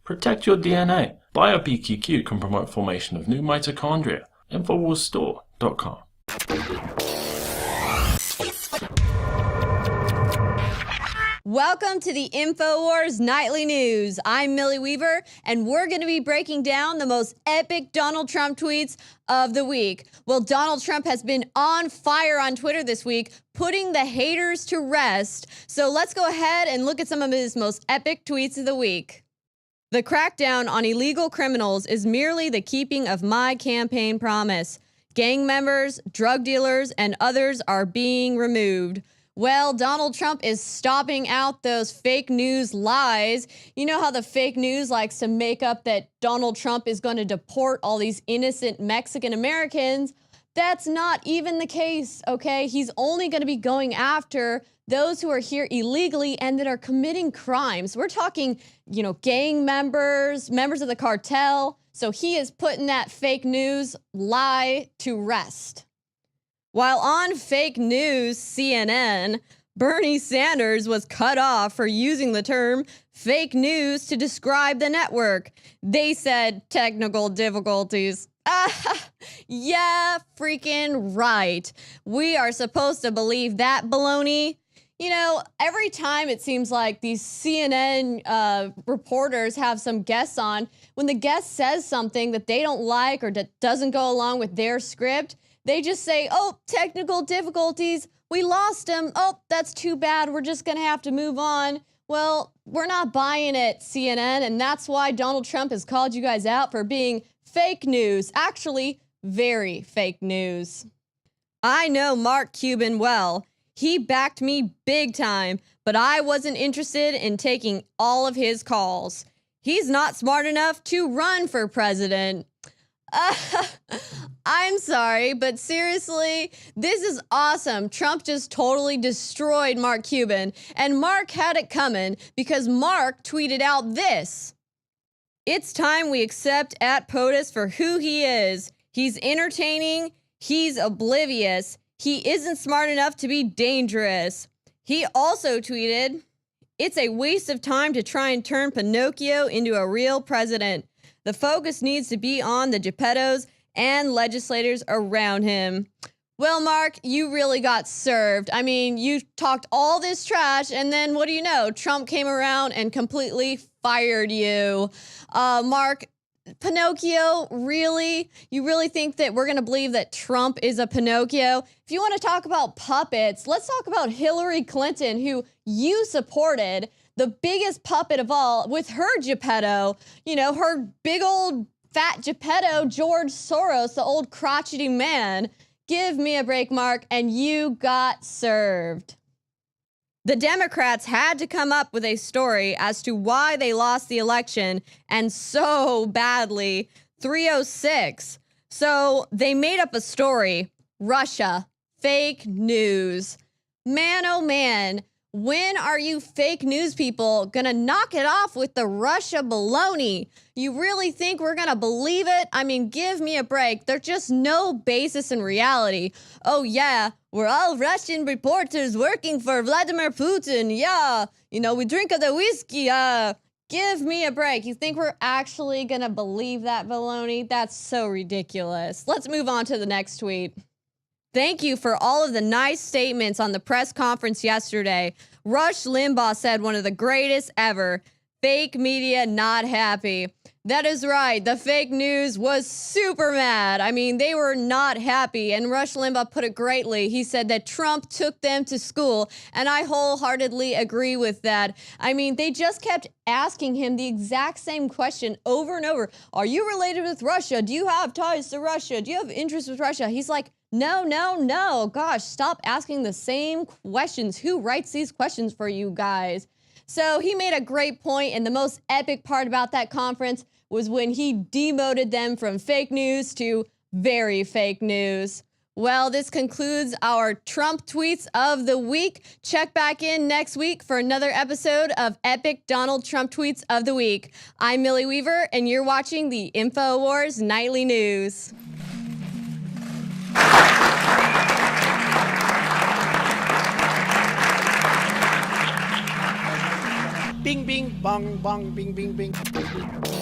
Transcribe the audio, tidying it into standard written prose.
Protect your DNA. BioPQQ can promote formation of new mitochondria. Infowarsstore.com. Welcome to the Infowars Nightly News. I'm Millie Weaver, and we're going to be breaking down the most epic Donald Trump tweets of the week. Well, Donald Trump has been on fire on Twitter this week, putting the haters to rest. So let's go ahead and look at some of his most epic tweets of the week. The crackdown on illegal criminals is merely the keeping of my campaign promise. Gang members, drug dealers, and others are being removed. Well, Donald Trump is stopping out those fake news lies. You know how the fake news likes to make up that Donald Trump is going to deport all these innocent Mexican Americans? That's not even the case, okay? He's only going to be going after those who are here illegally and that are committing crimes. We're talking, gang members, members of the cartel. So he is putting that fake news lie to rest. While on fake news CNN, Bernie Sanders was cut off for using the term fake news to describe the network. They said technical difficulties. Yeah, freaking right. We are supposed to believe that baloney. Every time it seems like these CNN reporters have some guests on, when the guest says something that they don't like or that doesn't go along with their script, they just say, oh, technical difficulties. We lost him. Oh, that's too bad. We're just going to have to move on. Well, we're not buying it, CNN, and that's why Donald Trump has called you guys out for being fake news. Actually, very fake news. I know Mark Cuban well. He backed me big time, but I wasn't interested in taking all of his calls. He's not smart enough to run for president. I'm sorry, but seriously, this is awesome. Trump just totally destroyed Mark Cuban, and Mark had it coming because Mark tweeted out this. It's time we accept at POTUS for who he is. He's entertaining. He's oblivious. He isn't smart enough to be dangerous. He also tweeted, it's a waste of time to try and turn Pinocchio into a real president. The focus needs to be on the Geppettos and legislators around him. Well, Mark, you really got served. I mean, you talked all this trash, and then what do you know? Trump came around and completely fired you. Mark, Pinocchio, really? You really think that we're going to believe that Trump is a Pinocchio? If you want to talk about puppets, let's talk about Hillary Clinton, who you supported, the biggest puppet of all, with her Geppetto, her big old fat Geppetto, George Soros, the old crotchety man. Give me a break, Mark, and you got served. The Democrats had to come up with a story as to why they lost the election, and so badly, 306. So they made up a story. Russia, fake news. Man, oh man, when are you fake news people gonna knock it off with the Russia baloney? You really think we're gonna believe it? I mean, give me a break. There's just no basis in reality. Oh yeah, we're all Russian reporters working for Vladimir Putin. Yeah, we drink of the whiskey. Give me a break. You think we're actually gonna believe that baloney? That's so ridiculous. Let's move on to the next tweet. Thank you for all of the nice statements on the press conference yesterday. Rush Limbaugh said one of the greatest ever. Fake media not happy. That is right. The fake news was super mad. I mean, they were not happy. And Rush Limbaugh put it greatly. He said that Trump took them to school. And I wholeheartedly agree with that. I mean, they just kept asking him the exact same question over and over. Are you related with Russia? Do you have ties to Russia? Do you have interest with Russia? He's like, no, no, no. Gosh, stop asking the same questions. Who writes these questions for you guys? So he made a great point, and the most epic part about that conference was when he demoted them from fake news to very fake news. Well, this concludes our Trump tweets of the week. Check back in next week for another episode of Epic Donald Trump Tweets of the Week. I'm Millie Weaver, and you're watching the Infowars Nightly News. Bing, bing, bong, bong, bing, bing, bing.